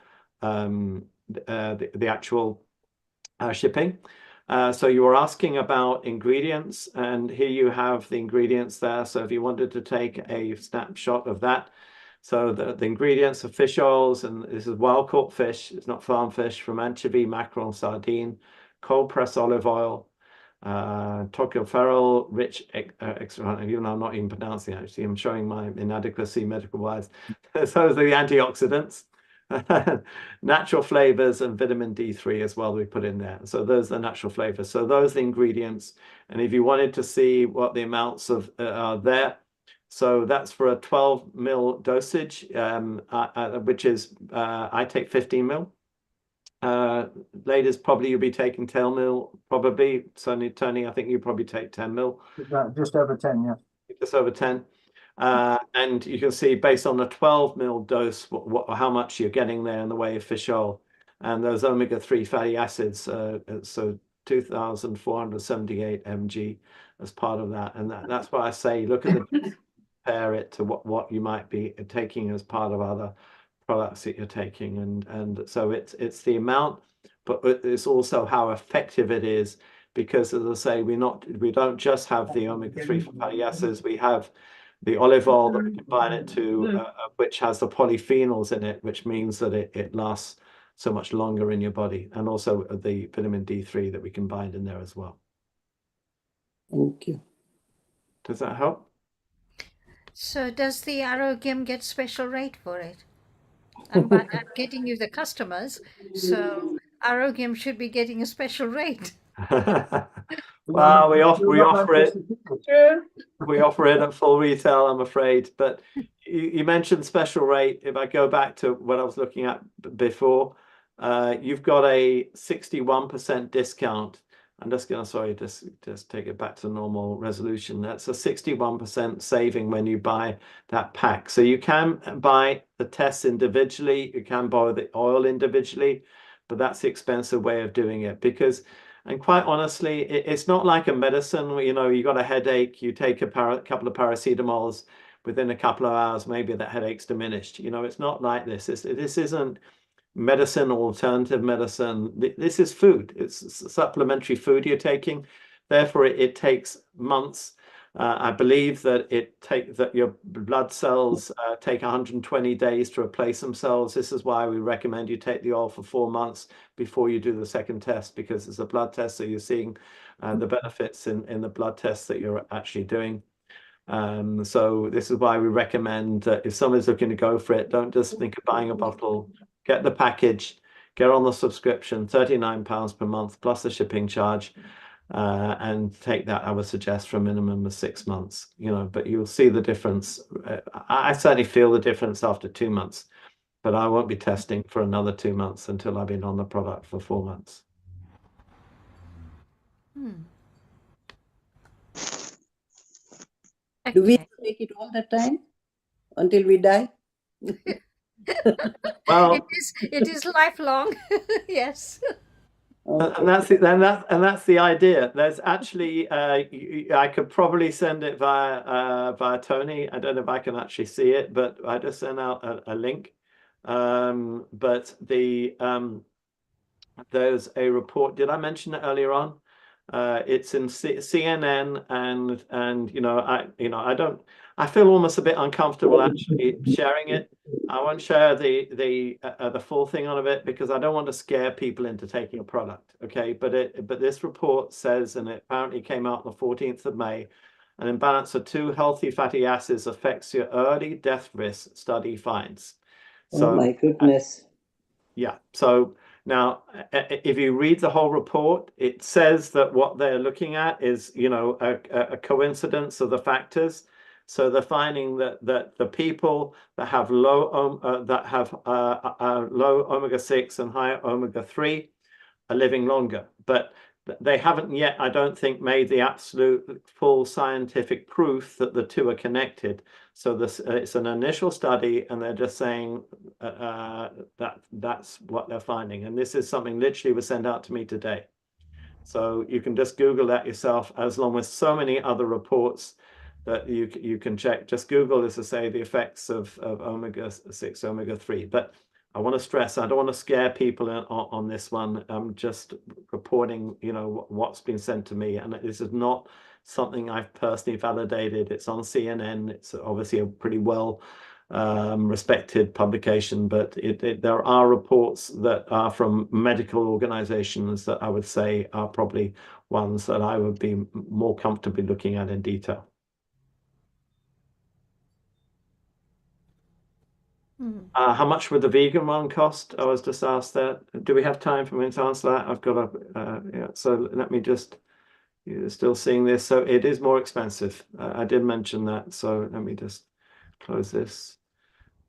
shipping. So you were asking about ingredients, and here you have the ingredients there. So if you wanted to take a snapshot of that, so the ingredients are fish oils, and this is wild caught fish, it's not farm fish, from anchovy, mackerel, and sardine, cold pressed olive oil, tocopherol rich extract, even though I'm not even pronouncing it, actually, I'm showing my inadequacy medical wise. So are the antioxidants. Natural flavors and vitamin D3 as well we put in there. So those are the natural flavors. So those are the ingredients. And if you wanted to see what the amounts of are there, so that's for a 12 ml dosage, which is I take 15 ml. Ladies, probably you'll be taking 10 ml, probably. Tony, I think you probably take 10 ml. Just over 10, yeah. Just over 10. And you can see based on the 12 ml dose, how much you're getting there in the way of fish oil. And those omega-3 fatty acids, so 2,478 mg as part of that. And that's why I say, look at the compare it to what you might be taking as part of other products that you're taking. And so it's the amount, but it's also how effective it is. Because as I say, we don't just have the omega-3 fatty acids, we have the olive oil that we combine it to, which has the polyphenols in it, which means that it lasts so much longer in your body, and also the vitamin D3 that we combined in there as well. Thank you. Does that help? So does the Aarogyam get special rate for it? I'm getting you the customers, so Aarogyam should be getting a special rate. Well, we offer it. We offer it at full retail, I'm afraid. But you mentioned special rate. If I go back to what I was looking at before, you've got a 61% discount. I'm just going to, just take it back to normal resolution. That's a 61% saving when you buy that pack. So you can buy the tests individually, you can buy the oil individually, but that's the expensive way of doing it. Because, and quite honestly, it's not like a medicine where, you got a headache, you take a couple of paracetamols, within a couple of hours, maybe that headache's diminished. It's not like this. This isn't medicine or alternative medicine. This is food. It's supplementary food you're taking. Therefore, it takes months. I believe that your blood cells take 120 days to replace themselves. This is why we recommend you take the oil for 4 months before you do the second test, because it's a blood test, so you're seeing the benefits in the blood tests that you're actually doing. So this is why we recommend that if someone's looking to go for it, don't just think of buying a bottle. Get the package, get on the subscription, £39 per month plus the shipping charge, and take that, I would suggest, for a minimum of 6 months. But you'll see the difference. I certainly feel the difference after 2 months, but I won't be testing for another 2 months until I've been on the product for 4 months. Do we Okay. take it all the time until we die? Well, It is lifelong. Yes. and that's the idea. There's actually I could probably send it via Tony. I don't know if I can actually see it, but I just sent out a link. But there's a report. Did I mention it earlier on? It's in CNN, and I feel almost a bit uncomfortable actually sharing it. I won't share the full thing on it because I don't want to scare people into taking a product. Okay, but this report says, and it apparently came out on the 14th of May, an imbalance of 2 healthy fatty acids affects your early death risk, study finds. So, oh my goodness. Yeah. So now, if you read the whole report, it says that what they're looking at is, a coincidence of the factors. So they're finding that the people that have low low omega-6 and high omega-3 are living longer, but they haven't yet, I don't think, made the absolute full scientific proof that the two are connected. So it's an initial study, and they're just saying that's what they're finding. And this is something literally was sent out to me today. So you can just Google that yourself, as long with so many other reports that you can check. Just Google, as I say, the effects of omega-6, omega-3. But I want to stress, I don't want to scare people on this one. I'm just reporting, what's been sent to me. And this is not something I've personally validated. It's on CNN. It's obviously a pretty well respected publication, but there are reports that are from medical organizations that I would say are probably ones that I would be more comfortably looking at in detail. How much would the vegan one cost? I was just asked that. Do we have time for me to answer that? I've got yeah. So let me just, you're still seeing this. So it is more expensive. I did mention that. So let me just close this.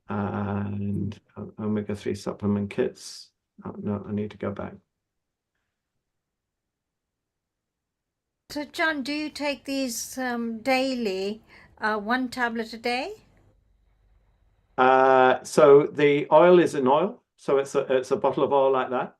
And omega-3 supplement kits. Oh, no, I need to go back. So, John, do you take these daily, 1 tablet a day? So the oil is an oil, so it's a bottle of oil like that.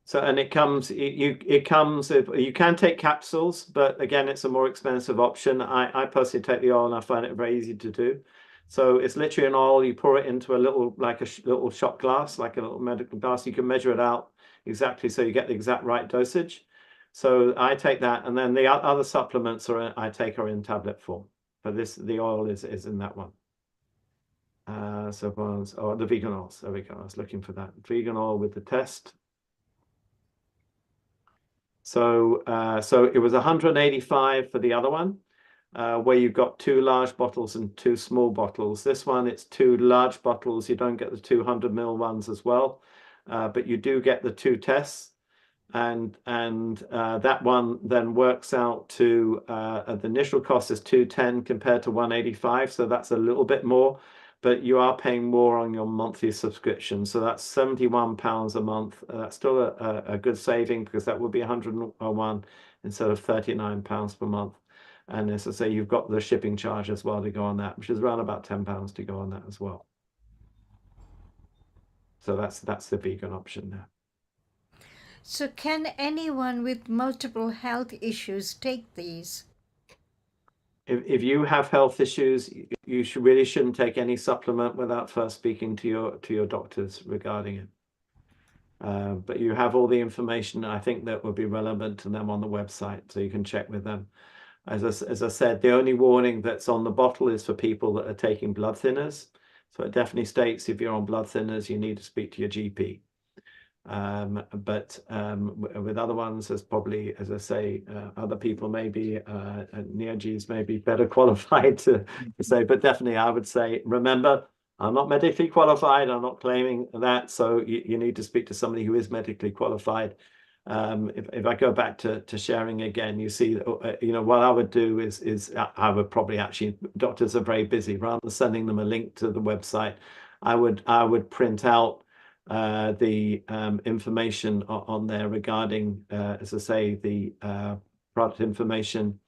So, and it comes, it comes, if you can take capsules, but again, it's a more expensive option. I personally take the oil, and I find it very easy to do. So it's literally an oil. You pour it into a little, like a little shot glass, like a little medical glass. You can measure it out exactly, so you get the exact right dosage. So I take that, and then the other supplements I take are in tablet form. But the oil is in that one. So the vegan oils. There we go. I was looking for that vegan oil with the test. So it was 185 for the other one, where you've got 2 large bottles and 2 small bottles. This one, it's 2 large bottles. You don't get the 200 ml ones as well, but you do get the 2 tests, and that one then works out to the initial cost is 210 compared to 185. So that's a little bit more, but you are paying more on your monthly subscription. So that's £71 a month. That's still a good saving, because that would be 101 instead of £39 per month. And as I say, you've got the shipping charge as well to go on that, which is around about £10 to go on that as well. So that's the vegan option there. So can anyone with multiple health issues take these? If you have health issues, you really shouldn't take any supplement without first speaking to your doctors regarding it. But you have all the information, I think, that would be relevant to them on the website, so you can check with them. As I said, the only warning that's on the bottle is for people that are taking blood thinners. So it definitely states if you're on blood thinners, you need to speak to your GP. But with other ones, there's probably, as I say, other people maybe, Neogs may be better qualified to say, but definitely I would say, remember, I'm not medically qualified. I'm not claiming that. So you need to speak to somebody who is medically qualified. If I go back to sharing again, you see, what I would do is I would probably actually, doctors are very busy. Rather than sending them a link to the website, I would print out the information on there regarding, as I say, the product information.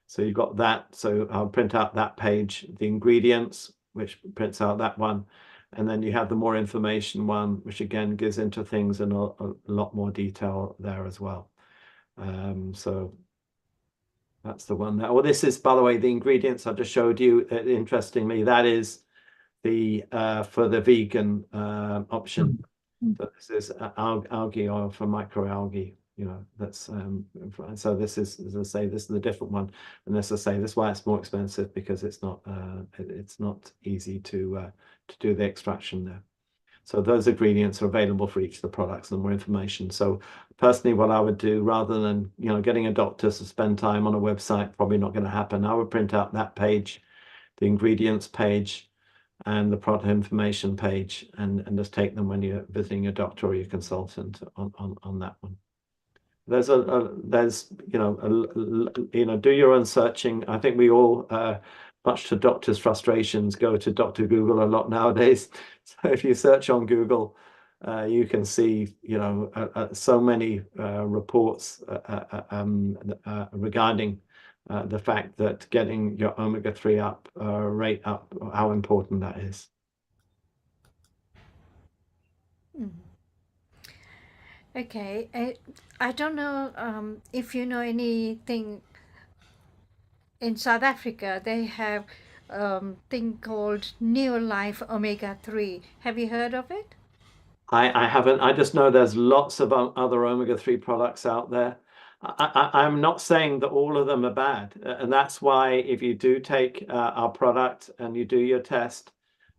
So you've got that. So I'll print out that page, the ingredients, which prints out that one. And then you have the more information one, which again gives into things in a lot more detail there as well. So that's the one there. Oh, this is, by the way, the ingredients I just showed you. Interestingly, that is the for the vegan option. So this is algae oil for microalgae. That's so this is, as I say, this is the different one, and as I say, this is why it's more expensive, because it's not easy to do the extraction there. So those ingredients are available for each of the products, and more information. So personally, what I would do, rather than getting a doctor to spend time on a website, probably not going to happen. I would print out that page, the ingredients page, and the product information page, and just take them when you're visiting your doctor or your consultant on that one. There's do your own searching. I think we all, much to doctors' frustrations, go to Dr. Google a lot nowadays. So if you search on Google, you can see, so many reports regarding the fact that getting your omega-3 rate up, how important that is. Okay, I don't know if you know anything. In South Africa, they have thing called Neolife Omega-3. Have you heard of it? I haven't. I just know there's lots of other omega-3 products out there. I'm not saying that all of them are bad, and that's why if you do take our product and you do your test,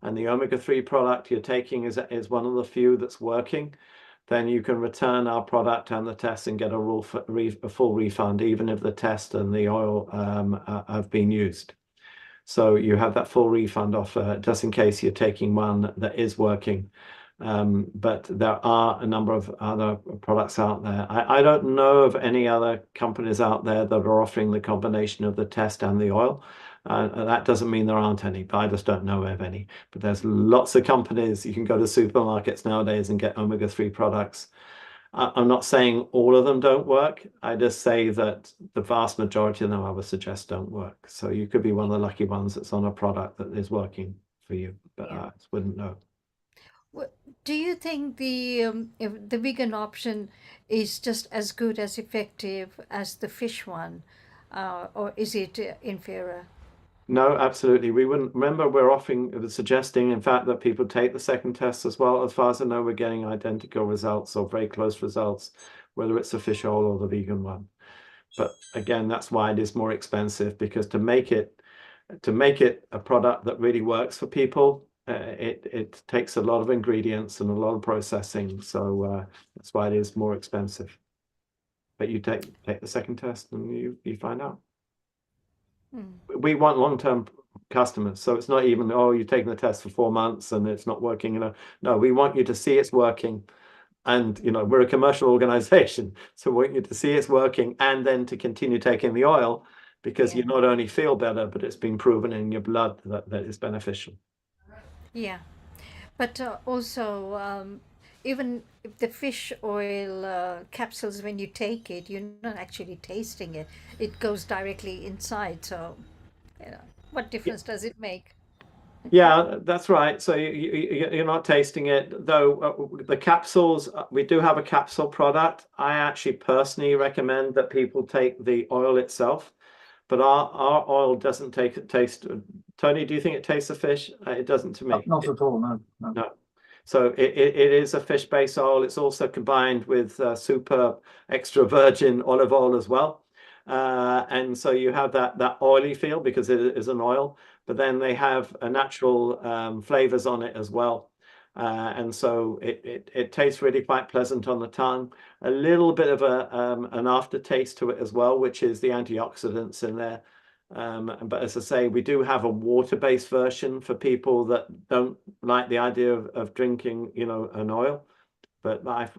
and the omega-3 product you're taking is one of the few that's working, then you can return our product and the test and get a full refund, even if the test and the oil have been used. So you have that full refund offer just in case you're taking one that is working. But there are a number of other products out there. I don't know of any other companies out there that are offering the combination of the test and the oil. That doesn't mean there aren't any, but I just don't know of any. But there's lots of companies. You can go to supermarkets nowadays and get omega-3 products. I'm not saying all of them don't work. I just say that the vast majority of them I would suggest don't work. So you could be one of the lucky ones that's on a product that is working for you, but I just wouldn't know. Do you think if the vegan option is just as good as effective as the fish one, or is it inferior? No, absolutely. We wouldn't. Remember, we're suggesting, in fact, that people take the second test as well. As far as I know, we're getting identical results or very close results, whether it's the fish oil or the vegan one. But again, that's why it is more expensive, because to make it a product that really works for people, it takes a lot of ingredients and a lot of processing. So that's why it is more expensive. But you take the second test and you find out. We want long-term customers, so it's not even, oh, you've taken the test for 4 months and it's not working. No, we want you to see it's working, and we're a commercial organization, so we want you to see it's working and then to continue taking the oil, because you not only feel better, but it's been proven in your blood that it's beneficial. Yeah, but also even if the fish oil capsules, when you take it, you're not actually tasting it. It goes directly inside. So, what difference does it make? Yeah, that's right. So you're not tasting it, though. The capsules, we do have a capsule product. I actually personally recommend that people take the oil itself, but our oil doesn't taste. Tony, do you think it tastes of fish? It doesn't to me. Not at all, no. No. So it is a fish-based oil. It's also combined with super extra virgin olive oil as well. And so you have that oily feel because it is an oil, but then they have a natural flavors on it as well. And so it tastes really quite pleasant on the tongue. A little bit of an aftertaste to it as well, which is the antioxidants in there. But as I say, we do have a water-based version for people that don't like the idea of drinking, an oil. But I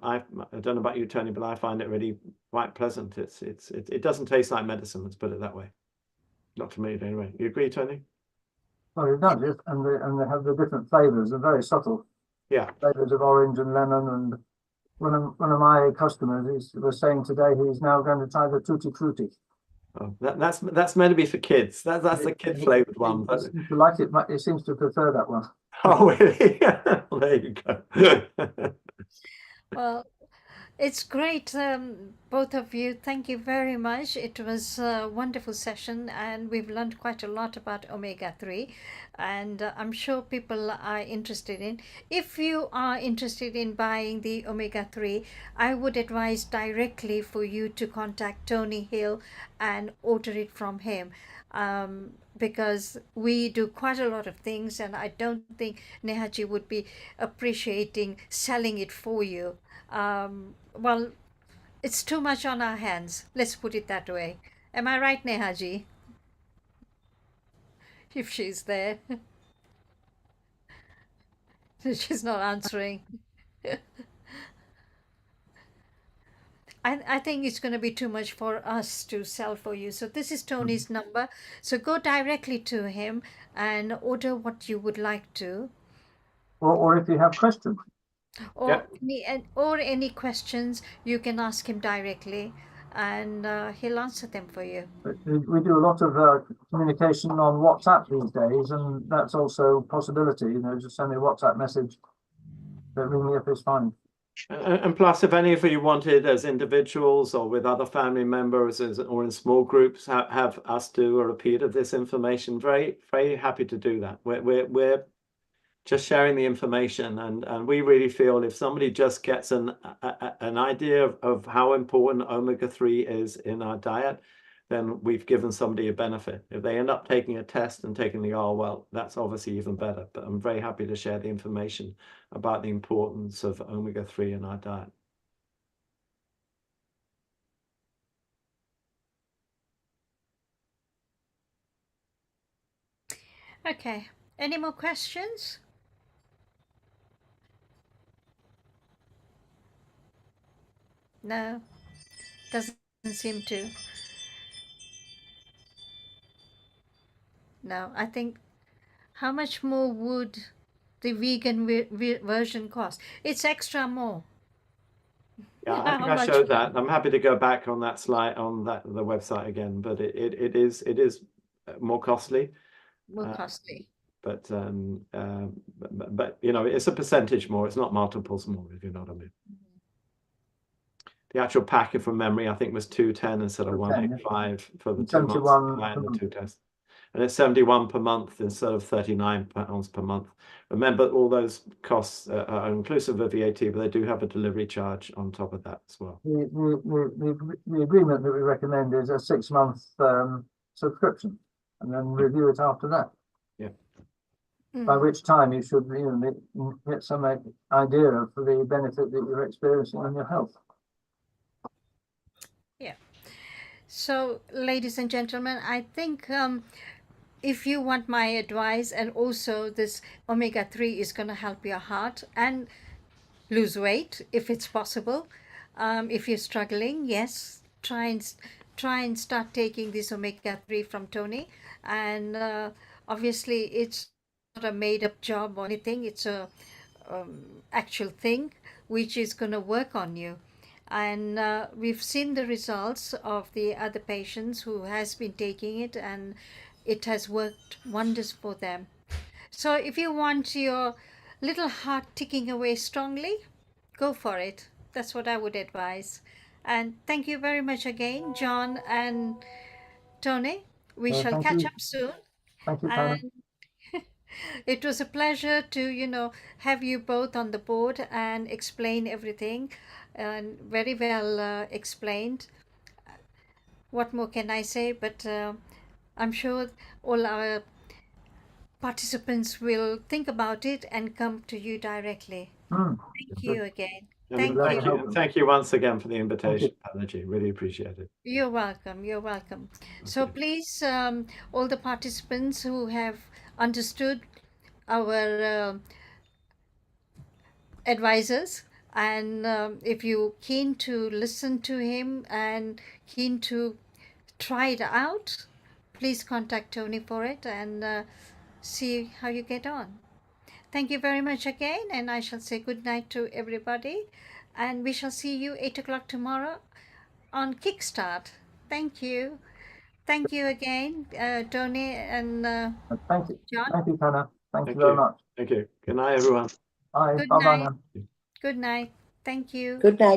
don't know about you, Tony, but I find it really quite pleasant. It doesn't taste like medicine, let's put it that way. Not to me, anyway. You agree, Tony? Well, it does, yes. And they have the different flavors. They're very subtle. Yeah. Flavors of orange and lemon. And one of my customers was saying today he's now going to try the Tutti Frutti. Oh, that's meant to be for kids. That's the kid flavored one. But Seems to like it. It seems to prefer that one. oh, really? Well, there you go. Well, it's great, both of you. Thank you very much. It was a wonderful session, and we've learned quite a lot about omega-3, and I'm sure people are interested in. If you are interested in buying the omega-3, I would advise directly for you to contact Tony Hill and order it from him. Because we do quite a lot of things, and I don't think Nehaji would be appreciating selling it for you. Well, it's too much on our hands. Let's put it that way. Am I right, Nehaji? If she's there. She's not answering. I think it's going to be too much for us to sell for you. So this is Tony's number. So go directly to him and order what you would like to, Or if you have questions. or any questions you can ask him directly, and he'll answer them for you. But we do a lot of communication on WhatsApp these days, and that's also a possibility. You know, just send me a WhatsApp message. But ring me up is fine. And plus, if any of you wanted as individuals or with other family members or in small groups, have us do a repeat of this information, very, very happy to do that. We're just sharing the information, and we really feel if somebody just gets an idea of how important omega-3 is in our diet, then we've given somebody a benefit. If they end up taking a test and taking the R, well, that's obviously even better. But I'm very happy to share the information about the importance of omega-3 in our diet. Okay. Any more questions? No, doesn't seem to. No, I think how much more would the vegan version cost? It's extra more. Yeah, I think How I much showed that. I'm happy to go back on that slide on the website again, but it is more costly. more costly? But you know, it's a percentage more. It's not multiples more, if you know what I mean. The actual packet from memory, I think, was 210 instead of 185 for the 2 months supply and the 2 tests. And it's 71 per month instead of 39 pounds per month. Remember, all those costs are inclusive of VAT, but they do have a delivery charge on top of that as well. The agreement that we recommend is a 6-month subscription, and then review it after that. Yeah. By which time you should get some idea of the benefit that you're experiencing on your health. Yeah. So, ladies and gentlemen, I think if you want my advice, and also this omega-3 is going to help your heart and lose weight if it's possible. If you're struggling, yes, try and start taking this omega-3 from Tony. And obviously, it's not a made-up job or anything. It's a actual thing which is going to work on you. And we've seen the results of the other patients who has been taking it, and it has worked wonders for them. So if you want your little heart ticking away strongly, go for it. That's what I would advise. And thank you very much again, John and Tony. We shall Thank catch you. up soon. Thank you, Tana. And it was a pleasure to, have you both on the board and explain everything, and very well explained. What more can I say? But I'm sure all our participants will think about it and come to you directly. Thank you again. Thank you. Thank you once again for the invitation, Panaji. Really appreciate it. You're welcome. You're welcome. So please, all the participants who have understood our advisors, and if you keen to listen to him and keen to try it out, please contact Tony for it and see how you get on. Thank you very much again, and I shall say good night to everybody, and we shall see you 8 o'clock tomorrow on Kickstart. Thank you. Thank you again, Tony and Thank you. John. Thank you, Tana. Thank you very much. Thank you. Good night, everyone. Bye. Good Bye-bye night. now. Good night. Thank you. Good night.